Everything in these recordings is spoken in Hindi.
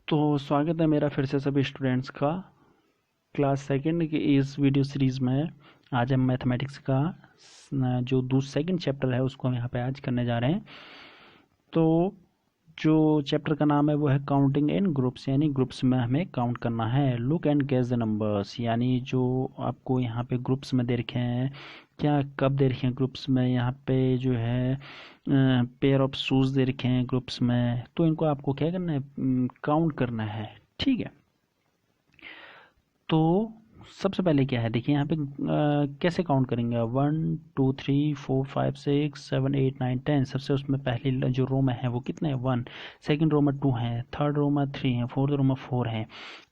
तो स्वागत है मेरा फिर से सभी स्टूडेंट्स का क्लास सेकंड की इस वीडियो सीरीज़ में। आज हम मैथमेटिक्स का जो सेकंड चैप्टर है उसको हम यहाँ पे आज करने जा रहे हैं। तो जो चैप्टर का नाम है वो है काउंटिंग इन ग्रुप्स, यानी ग्रुप्स में हमें काउंट करना है। Look and guess the numbers, यानी जो आपको यहाँ पे ग्रुप्स में दे रखे हैं, क्या कब दे रखे हैं ग्रुप्स में, यहाँ पे जो है पेयर ऑफ शूज़ दे रखे हैं ग्रुप्स में, तो इनको आपको क्या करना है, काउंट करना है। ठीक है, तो सबसे पहले क्या है, देखिए यहाँ पे कैसे काउंट करेंगे। 1 2 3 4 5 6 7 8 9 10। सबसे उसमें पहली जो रो में है वो कितने हैं, 1। सेकंड रो में 2 हैं, थर्ड रो में 3 हैं, फोर्थ रो में 4 हैं।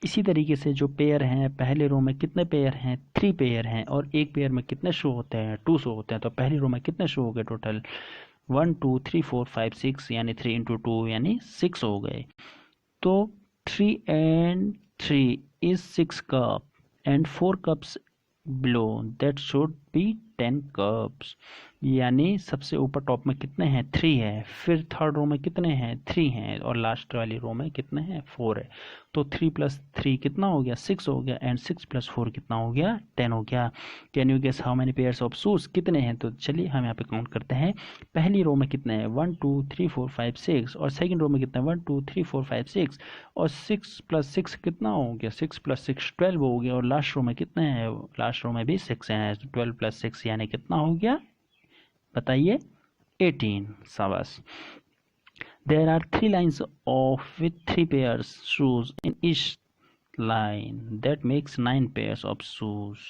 इसी तरीके से जो पेयर हैं, पहले रो में कितने पेयर हैं, 3 पेयर हैं, और एक पेयर में कितने शो होते हैं, 2 शो होते हैं। तो पहली रो में कितने शो हो गए टोटल, 1 2 3 4 5 6, यानी 3 इंटू 2 यानी 6 हो गए। तो 3 and 3 is 6 cup and 4 cups below, that should be 10 cups। यानी सबसे ऊपर टॉप में कितने हैं, 3 है, फिर थर्ड रो में कितने हैं, 3 हैं, और लास्ट वाली रो में कितने हैं, 4 है। तो 3 + 3 कितना हो गया, 6 हो गया, एंड 6 + 4 कितना हो गया, 10 हो गया। Can you guess how many pairs of shoes, कितने हैं। तो चलिए हम यहाँ पे काउंट करते हैं। पहली रो में कितने हैं, 1 2 3 4 5 6, और सेकंड रो में कितने हैं, 1 2 3 4 5 6, और 6 + 6 कितना हो गया, 6 + 6 12 हो गया, और लास्ट रो में कितने हैं, लास्ट रो में भी 6 हैं, 12 + 6 यानी कितना हो गया, बताइए, 18। शाबाश। There are 3 lines with 3 pairs shoes in each line, that makes 9 pairs of shoes।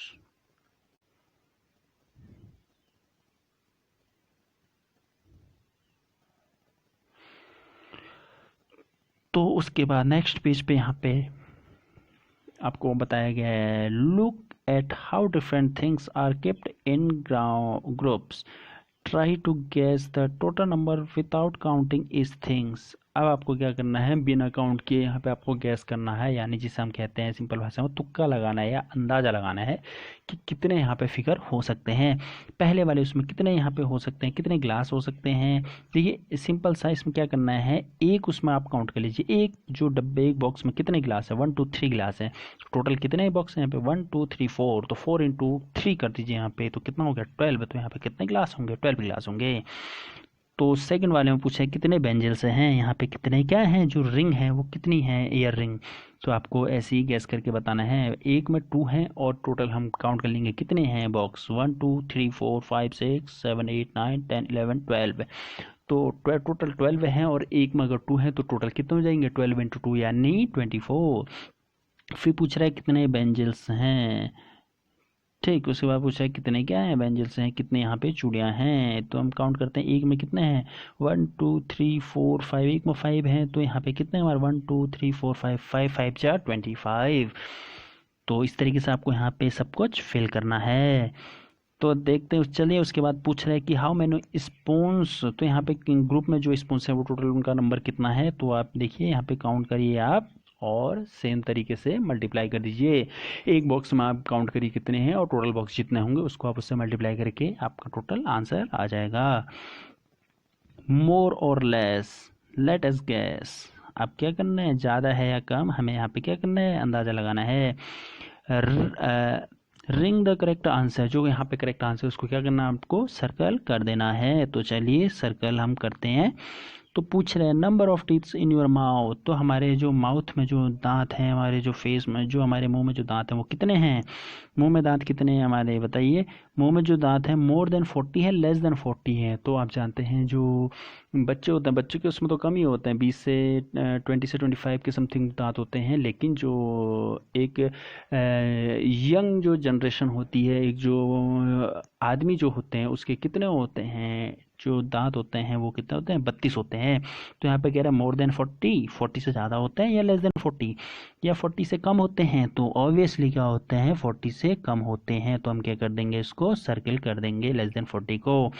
तो उसके बाद नेक्स्ट पेज पे यहाँ पे आपको बताया गया है, look at how different things are kept in groups, try to guess the total number without counting this things. अब आपको क्या करना है, बिना काउंट किए यहाँ पे आपको गैस करना है, यानी जिसे हम कहते हैं सिंपल भाषा में तुक्का लगाना है या अंदाज़ा लगाना है कि कितने यहाँ पे फिगर हो सकते हैं। पहले वाले उसमें कितने यहाँ पे हो सकते हैं, कितने ग्लास हो सकते हैं। देखिए सिंपल सा इसमें क्या करना है, एक उसमें आप काउंट कर लीजिए, एक जो डब्बे एक बॉक्स में कितने ग्लास है, 1 2 3 ग्लास है। टोटल कितने बॉक्स हैं यहाँ पे, 1 2 3 4, तो 4 × 3 कर दीजिए यहाँ पे, तो कितना हो गया, 12। तो यहाँ पे कितने ग्लास होंगे, 12 ग्लास होंगे। तो सेकंड वाले में पूछा है कितने बेंजल्स हैं, यहाँ पे कितने क्या हैं, जो रिंग है वो कितनी है, ईयर रिंग। तो आपको ऐसे ही गैस करके बताना है। एक में 2 हैं, और टोटल हम काउंट कर लेंगे कितने हैं बॉक्स, 1 2 3 4 5 6 7 8 9 10 11 12। तो टोटल 12 हैं, और एक में अगर 2 हैं तो टोटल कितने हो जाएंगे, 12 × 2 यानी 24। फिर पूछ रहा है कितने बेंजल्स हैं, ठीक। उसके बाद पूछा है कितने क्या हैं, बेंजल्स हैं, कितने यहाँ पे चूड़ियाँ हैं। तो हम काउंट करते हैं, एक में कितने हैं, 1 2 3 4 5, एक में 5 हैं, तो यहाँ पे कितने हमारे 1 2 3 4 5, 5 5 4 25। तो इस तरीके से आपको यहाँ पे सब कुछ फिल करना है। तो देखते हैं, चलिए उसके बाद पूछ रहे हैं कि हाउ मैनी स्पून्स। तो यहाँ पे ग्रुप में जो स्पून्स हैं वो टोटल उनका नंबर कितना है। तो आप देखिए यहाँ पे काउंट करिए आप, और सेम तरीके से मल्टीप्लाई कर दीजिए। एक बॉक्स में आप काउंट करिए कितने हैं, और टोटल बॉक्स जितने होंगे उसको आप उससे मल्टीप्लाई करके आपका टोटल आंसर आ जाएगा। मोर और लेस, लेट अस गैस। अब क्या करना है, ज़्यादा है या कम, हमें यहाँ पे क्या करना है, अंदाज़ा लगाना है। रिंग द करेक्ट आंसर, जो यहाँ पे करेक्ट आंसर उसको क्या करना है, आपको सर्कल कर देना है। तो चलिए सर्कल हम करते हैं। तो पूछ रहे हैं number of teeths in your mouth. तो हमारे जो माउथ में जो दांत हैं, हमारे जो फेस में, जो हमारे मुंह में जो दांत हैं वो कितने हैं, मुंह में दांत कितने हैं हमारे, बताइए। मुंह में जो दांत हैं मोर देन 40 है, लेस देन 40 है। तो आप जानते हैं जो बच्चे होते हैं, बच्चों के उसमें तो कम ही होते हैं, 20 से 20 से 25 के समथिंग दांत होते हैं। लेकिन जो एक यंग जो जनरेशन होती है, एक जो आदमी जो होते हैं उसके कितने होते हैं, जो दांत होते हैं वो कितने होते हैं, 32 होते हैं। तो यहाँ पे कह रहा है मोर देन 40, 40 से ज़्यादा होते हैं या लेस देन 40, या 40 से कम होते हैं। तो ऑब्वियसली क्या होते हैं, 40 से कम होते हैं। तो हम क्या कर देंगे, इसको सर्किल कर देंगे लेस देन 40 को।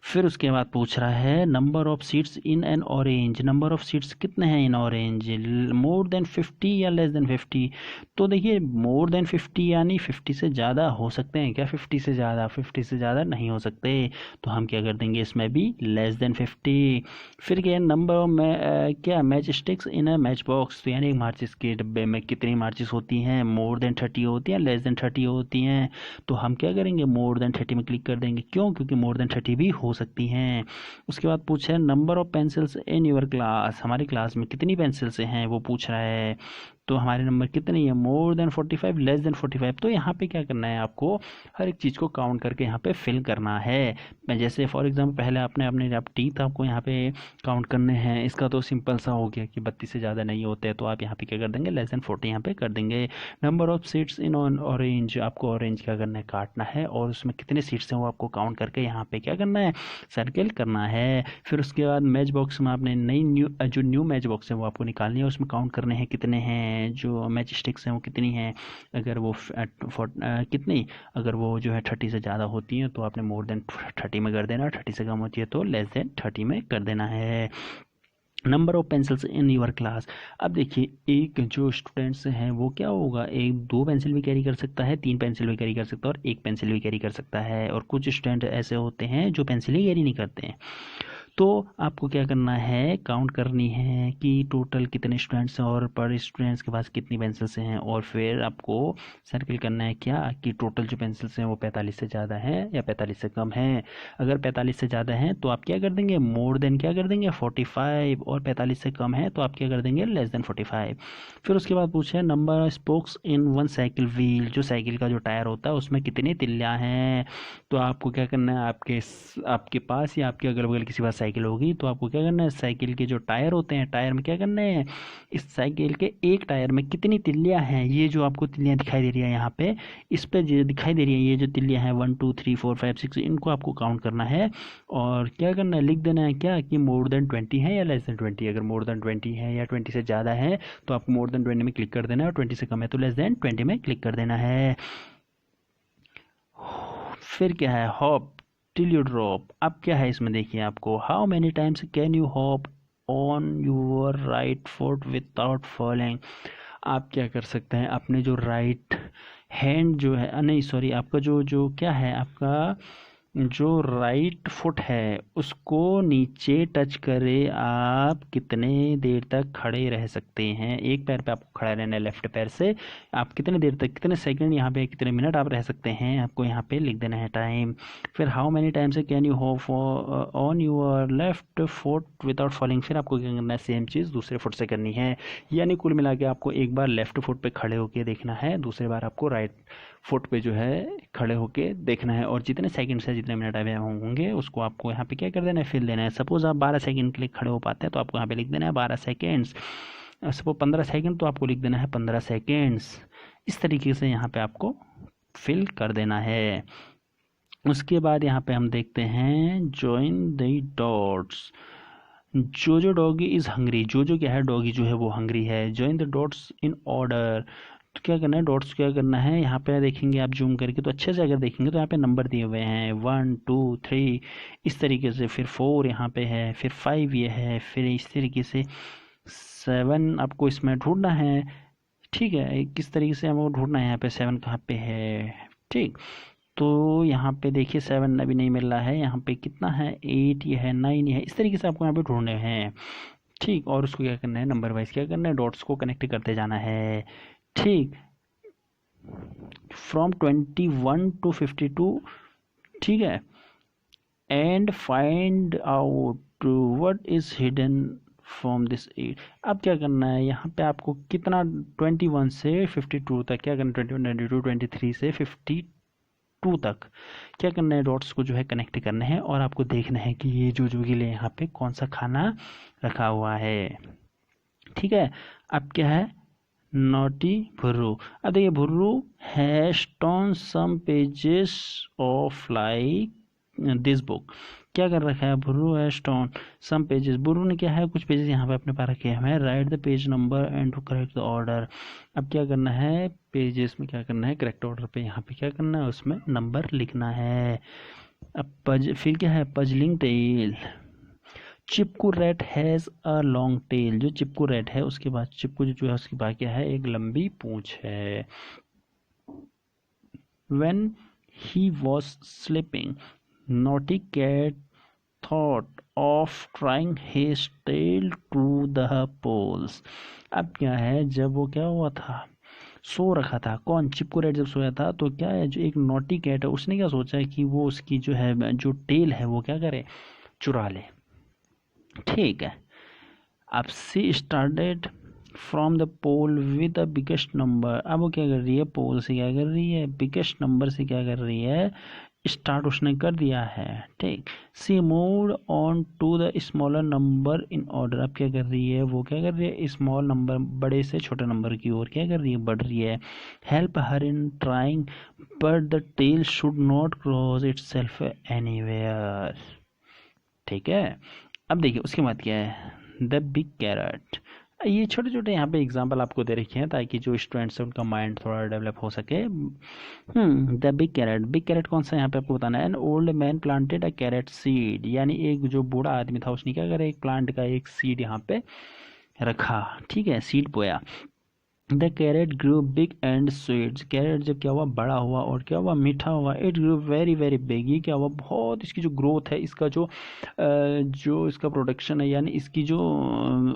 फिर उसके बाद पूछ रहा है number of seats in an orange, number of seats कितने हैं इन ऑरेंज, मोर देन 50 या लेस देन 50। तो देखिए मोर देन 50 यानी 50 से ज़्यादा हो सकते हैं क्या, 50 से ज़्यादा, 50 से ज़्यादा नहीं हो सकते, तो हम क्या कर देंगे इसमें भी लेस देन 50। फिर क्या नंबर ऑफ क्या match sticks in a match box, तो यानी मार्चिस के डब्बे में कितनी मार्चिस होती हैं, मोर देन 30 होती हैं, लेस देन 30 होती हैं, तो हम क्या करेंगे मोर देन 30 में क्लिक कर देंगे, क्यों, क्योंकि मोर देन 30 भी हो सकती हैं। उसके बाद पूछा है number of pencils in your class, हमारी क्लास में कितनी पेंसिल्स हैं वो पूछ रहा है, तो हमारे नंबर कितनी है, मोर देन 45, लेस देन 45। तो यहाँ पे क्या करना है आपको, हर एक चीज़ को काउंट करके यहाँ पे फिल करना है। मैं जैसे फॉर एग्जांपल पहले आपने अपने आप टीथ आपको यहाँ पे काउंट करने हैं, इसका तो सिंपल सा हो गया कि 32 से ज़्यादा नहीं होते, तो आप यहाँ पे क्या कर देंगे लेस देन 40 यहाँ पे कर देंगे। Number of seats in orange, आपको ऑरेंज क्या करना है काटना है, और उसमें कितने सीट्स हैं वो आपको काउंट करके यहाँ पे क्या करना है सर्किल करना है। फिर उसके बाद मैच बॉक्स में आपने नई न्यू मैच बॉक्स है वो आपको निकालनी है, उसमें काउंट करने हैं कितने हैं, जो मैच स्टिक्स हैं वो कितनी हैं, अगर वो कितनी, अगर वो जो है 30 से ज़्यादा होती हैं तो आपने मोर देन 30 में कर देना, 30 से कम होती है तो लेस देन 30 में कर देना है। Number of pencils in your class, अब देखिए एक जो स्टूडेंट्स हैं वो क्या होगा, एक 2 पेंसिल भी कैरी कर सकता है, 3 पेंसिल भी कैरी कर सकता है, और 1 पेंसिल भी कैरी कर सकता है, और कुछ स्टूडेंट ऐसे होते हैं जो पेंसिल ही कैरी नहीं करते हैं। तो आपको क्या करना है काउंट करनी है कि टोटल कितने स्टूडेंट्स हैं और पर स्टूडेंट्स के पास कितनी पेंसिल्स हैं, और फिर आपको सर्किल करना है क्या कि टोटल जो पेंसिल्स हैं वो 45 से ज़्यादा हैं या 45 से कम हैं। अगर 45 से ज़्यादा हैं तो आप क्या कर देंगे मोर देन क्या कर देंगे 45, और 45 से कम है तो आप क्या कर देंगे लेस देन 45। फिर उसके बाद पूछे number spokes in one cycle wheel, जो साइकिल का जो टायर होता है उसमें कितनी तिल्लियाँ हैं, तो आपको क्या करना है आपके पास या आपके अगल बगल किसी पास साइकिल होगी तो आपको क्या करना है साइकिल के जो टायर होते हैं टायर में क्या करना है, इस साइकिल के एक टायर में कितनी तिल्लियाँ हैं, ये जो आपको तिल्लियाँ दिखाई दे रही है यहाँ पे इस पे जो दिखाई दे रही है ये जो तिल्लियाँ हैं 1 2 3 4 5 6 इनको आपको काउंट करना है, और क्या करना है लिख देना है क्या कि मोर देन 20 है या लेस देन 20। अगर मोर देन 20 है या 20 से ज़्यादा है तो आपको मोर देन 20 में क्लिक कर देना है, और 20 से कम है तो लेस देन 20 में क्लिक कर देना है। फिर क्या है हॉप टिल यू ड्रॉप, अब क्या है इसमें देखिए आपको how many times can you hop on your right foot without falling, आप क्या कर सकते हैं अपने जो राइट हैंड जो है नहीं सॉरी आपका जो जो क्या है आपका जो राइट फुट है उसको नीचे टच करे आप कितने देर तक खड़े रह सकते हैं, एक पैर पे आपको खड़ा रहना है लेफ्ट पैर से, आप कितने देर तक कितने सेकंड यहाँ पे कितने मिनट आप रह सकते हैं आपको यहाँ पे लिख देना है टाइम। फिर हाउ मेनी टाइम से can you hop on your left foot without falling, फिर आपको क्या करना है सेम चीज़ दूसरे फुट से करनी है, यानी कुल मिला के आपको एक बार लेफ्ट फुट पे खड़े होके देखना है, दूसरी बार आपको राइट फुट पे जो है खड़े होके देखना है, और जितने सेकंड से जितने मिनट आए होंगे उसको आपको यहाँ पे क्या कर देना है फिल देना है। सपोज आप 12 सेकंड के लिए खड़े हो पाते हैं तो आपको यहाँ पे लिख देना है 12 सेकंड्स, सपोज 15 सेकंड तो आपको लिख देना है 15 सेकंड्स, इस तरीके से यहाँ पे आपको फिल कर देना है। उसके बाद यहाँ पे हम देखते हैं जॉइन द डॉट्स, जो डॉगी इज़ हंग्री, जो क्या है डॉगी जो है वो हंग्री है, join the dots in order, तो क्या करना है डॉट्स क्या करना है यहाँ पे देखेंगे आप जूम करके तो अच्छे से अगर देखेंगे तो यहाँ पे नंबर दिए हुए हैं 1 2 3 इस तरीके से, फिर 4 यहाँ पे है, फिर 5 ये है, फिर इस तरीके से 7 आपको इसमें ढूंढना है, ठीक है किस तरीके से हमको ढूंढना है यहाँ पे 7 कहाँ पे है, ठीक तो यहाँ पे देखिए 7 अभी नहीं मिल रहा है, यहाँ पे कितना है 8 ये है 9 ये है, इस तरीके से आपको यहाँ पे ढूंढने हैं, ठीक और उसको क्या करना है नंबर वाइज क्या करना है डॉट्स को कनेक्ट करते जाना है, ठीक फ्रॉम 21 to 52, ठीक है and find out what is hidden from this 8, अब क्या करना है यहाँ पे आपको कितना 21 से 52 तक क्या करना है 21 22 23 से 52 तक क्या करना है डॉट्स को जो है कनेक्ट करना है, और आपको देखना है कि ये जो के लिए यहाँ पे कौन सा खाना रखा हुआ है, ठीक है। अब क्या है नॉटी भुर्रू, अब देखिए Bhurru has torn some pages of like this book, क्या कर रखा है Bhurru has torn some pages, Bhurru ने क्या है कुछ पेजेस यहाँ पे अपने पास रखे हैं, write the page number and to correct the order, अब क्या करना है पेजेस में क्या करना है करेक्ट ऑर्डर पे यहाँ पे क्या करना है उसमें नंबर लिखना है, अब फिर क्या है, puzzling tail. Chipku rat has a long tail. जो चिपकू रैट है उसके बाद चिपकू जो है उसके बाद क्या है, एक लंबी पूंछ है। When he was sleeping, naughty cat thought of trying his tail to the poles। अब क्या है, जब वो क्या हुआ था, सो रखा था, कौन, चिपकू रेड जब सोया था, तो क्या है, जो एक नॉटी कैट है उसने क्या सोचा है कि वो उसकी जो है जो टेल है वो क्या करे, चुरा ले। ठीक है, अब she started from the pole with the biggest number. अब वो क्या कर रही है, पोल से क्या कर रही है, बिगेस्ट नंबर से क्या कर रही है, स्टार्ट उसने कर दिया है। ठीक, she moved on to the smaller number in order. अब क्या कर रही है, वो क्या कर रही है, स्मॉल नंबर बड़े से छोटे नंबर की ओर क्या कर रही है, बढ़ रही है। Help her in trying but the tail should not cross itself anywhere. ठीक है, अब देखिए उसके बाद क्या है, द बिग कैरेट। ये छोटे छोटे यहाँ पे एग्जाम्पल आपको दे रखे हैं ताकि जो स्टूडेंट्स हैं उनका माइंड थोड़ा डेवलप हो सके। The big carrot. Big carrot कौन सा यहाँ पे आपको बताना है, an old man planted a carrot seed. यानी एक जो बूढ़ा आदमी था उसने क्या करा, एक प्लांट का एक सीड यहाँ पे रखा। ठीक है, सीड बोया। The carrot grew big and sweet. Carrot जब क्या हुआ, बड़ा हुआ और क्या हुआ, मीठा हुआ। It grew very very big. ये क्या हुआ, बहुत इसकी जो ग्रोथ है, इसका जो इसका प्रोडक्शन है, यानी इसकी जो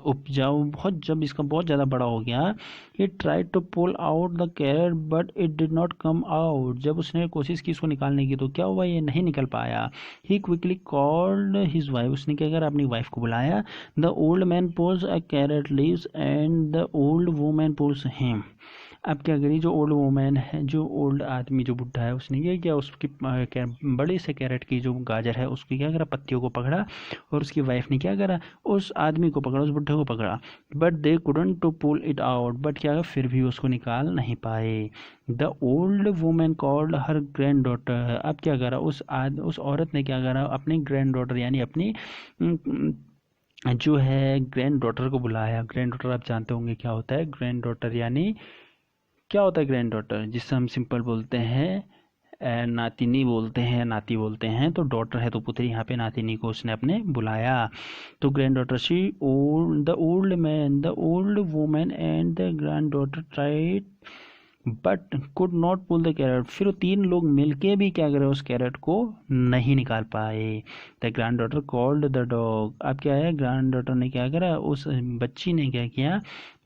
उपजाऊ, बहुत जब इसका बहुत ज़्यादा बड़ा हो गया। It tried to pull out the carrot but it did not come out. जब उसने कोशिश की इसको निकालने की तो क्या हुआ, ये नहीं निकल पाया। He quickly called his wife. उसने क्या करा, अपनी वाइफ को बुलाया। The old man pulls a carrot leaves and the old woman pulls him. अब क्या करी, जो ओल्ड वुमेन है, जो ओल्ड आदमी जो बुढ़ा है, उसने क्या किया, उसकी बड़े से कैरेट की जो गाजर है उसकी क्या करा, पत्तियों को पकड़ा, और उसकी वाइफ ने क्या करा, उस आदमी को पकड़ा, उस बुढ़े को पकड़ा। But they couldn't to pull it out. But क्या, फिर भी उसको निकाल नहीं पाए। The old women called her granddaughter. अब क्या करा, उस औरत ने क्या करा, अपनी ग्रैंड डॉटर यानी अपनी जो है ग्रैंड डॉटर को बुलाया। ग्रैंड डॉटर आप जानते होंगे क्या होता है, ग्रैंड डॉटर यानी क्या होता है, ग्रैंड डॉटर जिससे हम सिंपल बोलते हैं, नातिनी बोलते हैं, नाती बोलते हैं। तो डॉटर है तो पुत्री, यहाँ पे नातिनी को उसने अपने बुलाया। तो granddaughter she old, the old man, the old women and the granddaughter tried but could not pull the carrot. फिर वो तीन लोग मिलके भी क्या करे, उस कैरेट को नहीं निकाल पाए। The grand daughter called the dog. अब क्या है, ग्रैंड डॉटर ने क्या करा, उस बच्ची ने क्या किया,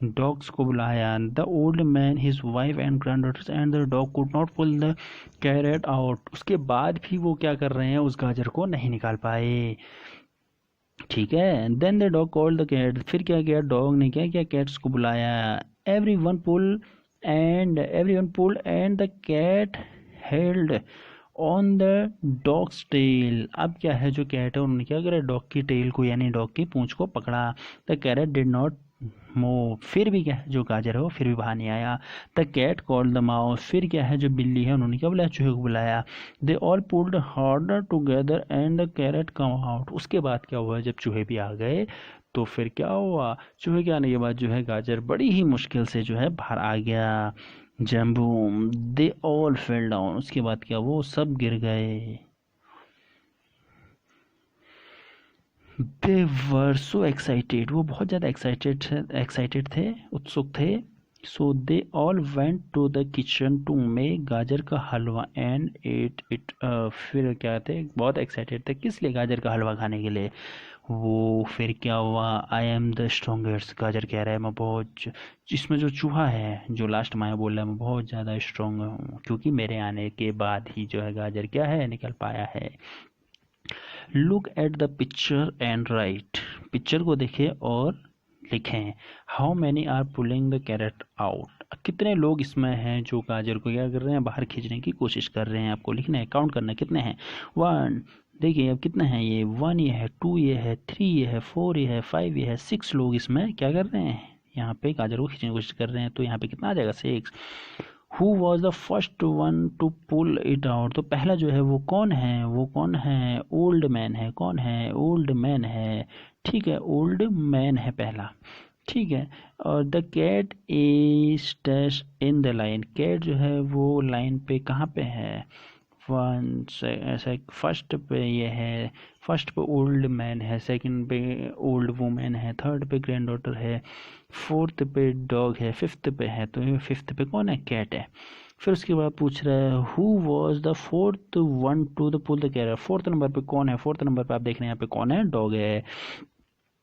डॉग्स को बुलाया। The old man, his wife and granddaughters and the dog could not pull the carrot out. उसके बाद भी वो क्या कर रहे हैं, उस गाजर को नहीं निकाल पाए। ठीक है, then the dog called the cat. फिर क्या किया, डॉग ने क्या किया, कैट्स को बुलाया। Everyone pulled and the cat held on the dog's tail। अब क्या है, जो कैट है उन्होंने क्या करा, डॉग की टेल को यानी डॉग की पूंछ को पकड़ा। The carat did not move. फिर भी क्या है, जो गाजर है वो फिर भी बाहर नहीं आया। The cat called the mouse. फिर क्या है, जो बिल्ली है उन्होंने क्या बुलाया, चूहे को बुलाया। They all pulled harder together and the carat come out. उसके बाद क्या हुआ, जब चूहे भी आ गए तो फिर क्या हुआ, चूहे के आने के बाद जो है गाजर बड़ी ही मुश्किल से जो है बाहर आ गया। जम्बूम, दे ऑल फेल डाउन। उसके बाद क्या, वो सब गिर गए। They were so excited. वो बहुत ज़्यादा एक्साइटेड थे, उत्सुक थे। So they all went to the kitchen to make gajar ka halwa and at it. फिर क्या थे, बहुत एक्साइटेड थे, किस लिए, गाजर का हलवा खाने के लिए। वो फिर क्या हुआ, आई एम द स्ट्रॉन्गेस्ट। गाजर कह रहा है मैं बहुत, जिसमें जो चूहा है जो लास्ट में बोल रहा है, मैं बहुत ज़्यादा स्ट्रॉन्ग हूँ क्योंकि मेरे आने के बाद ही जो है गाजर क्या है, निकल पाया है। Look at the picture and write. Picture को देखें और लिखें। How many are pulling the carrot out. कितने लोग इसमें हैं जो गाजर को क्या कर रहे हैं, बाहर खींचने की कोशिश कर रहे हैं। आपको लिखना है, काउंट करना है कितने हैं। 1, देखिए अब कितने हैं, ये 1 ये है, 2 ये है, 3 ये है, 4 ये है, 5 ये है, 6 लोग इसमें क्या कर रहे हैं, यहाँ पे गाजर को खींचने की कोशिश कर रहे हैं। तो यहाँ पे कितना आ जाएगा, 6। Who was the first one to pull it out. तो पहला जो है वो कौन है, वो कौन है, ओल्ड मैन है। कौन है, ओल्ड मैन है। ठीक है, ओल्ड मैन है पहला। ठीक है, और the cat is stash in the line. Cat जो है वो लाइन पे कहाँ पे है, वन ऐसे फर्स्ट पे ये है, फर्स्ट पे ओल्ड मैन है, सेकंड पे ओल्ड वुमेन है, थर्ड पे ग्रैंड डॉटर है, फोर्थ पे डॉग है, फिफ्थ पे है, तो ये फिफ्थ पे कौन है? कैट है। फिर उसके बाद पूछ रहा है who was the fourth one to the pull the carrot, fourth number पे कौन है? फोर्थ नंबर पे आप देख रहे हैं यहाँ पे कौन है? डॉग है।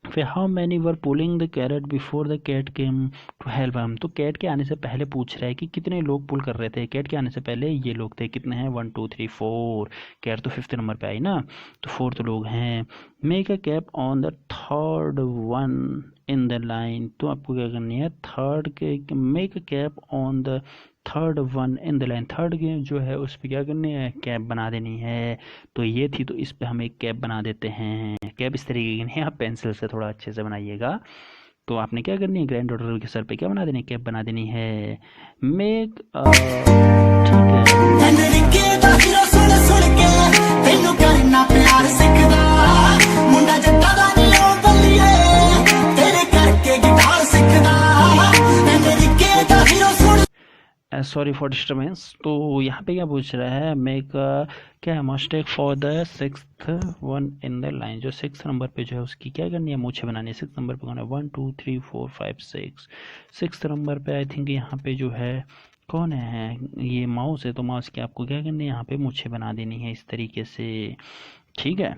फिर how many were pulling the carrot before the cat came to help him, तो कैट के आने से पहले पूछ रहा है कि कितने लोग पुल कर रहे थे। कैट के आने से पहले ये लोग थे, कितने हैं? 1 2 3 4। कैट तो फिफ्थ नंबर पे आई ना, तो फोर्थ लोग हैं। Make a cap on the third one in the line, तो आपको क्या करनी है? थर्ड के make a cap on the third one in the line, third के जो है उस पर क्या करनी है? कैप बना देनी है। तो ये थी, तो इस पे हम एक कैप बना देते हैं। कैप इस तरीके की नहीं, आप पेंसिल से थोड़ा अच्छे से बनाइएगा। तो आपने क्या करनी है? ग्रैंड डॉटर के सर पे क्या बना देनी है? कैप बना देनी है। मेक ठीक है, सॉरी फॉर डिस्टर्बेंस। तो यहाँ पे क्या पूछ रहा है? मेक क्या है? Mistake for the sixth one in the line, जो सिक्स नंबर पे जो है उसकी क्या करनी है? मूछें बनानी है। सिक्स नंबर पे कौन है? 1 2 3 4 5 6। सिक्स नंबर पे आई थिंक यहाँ पे जो है कौन है? ये माउस है, तो माउस की आपको क्या करनी है? यहाँ पे मूछें बना देनी है इस तरीके से, ठीक है।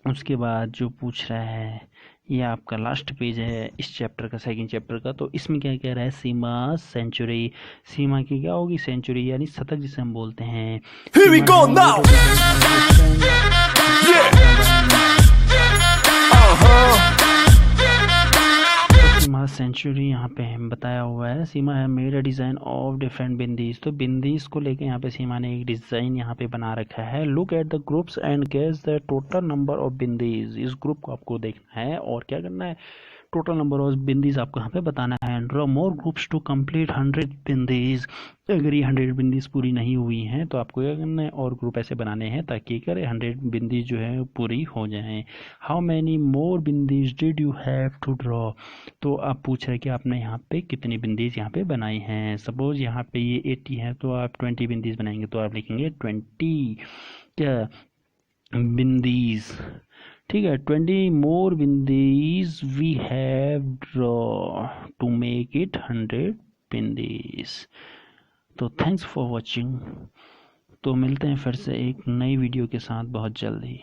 उसके बाद जो पूछ रहा है, ये आपका लास्ट पेज है इस चैप्टर का, सेकंड चैप्टर का। तो इसमें क्या कह रहा है? सीमा सेंचुरी, सीमा की क्या होगी? सेंचुरी, यानी शतक जिसे हम बोलते हैं। Here we go now. Seema century यहाँ पे हम बताया हुआ है। सीमा है made a design of different bindis, तो बिंदीज को लेके यहाँ पे सीमा ने एक डिज़ाइन यहाँ पे बना रखा है। Look at the groups and guess the total number of bindis, इस ग्रुप को आपको देखना है और क्या करना है? टोटल नंबर ऑफ बिंदीज आपको यहाँ पे बताना है। Draw more groups to complete 100 bindis, अगर ये 100 बिंदीज पूरी नहीं हुई हैं तो आपको क्या करना है? और ग्रुप ऐसे बनाने हैं ताकि करे 100 बिंदीज जो है पूरी हो जाएं। How many more bindis did you have to draw, तो आप पूछ रहे हैं कि आपने यहाँ पे कितनी बिंदीज यहाँ पे बनाई हैं। सपोज यहाँ पे ये 80 है, तो आप 20 बिंदीज बनाएंगे, तो आप लिखेंगे 20 क्या बिंदीज, ठीक है। 20 more bindis we have draw to make it 100 bindis. तो थैंक्स फॉर वॉचिंग। तो मिलते हैं फिर से एक नई वीडियो के साथ बहुत जल्दी।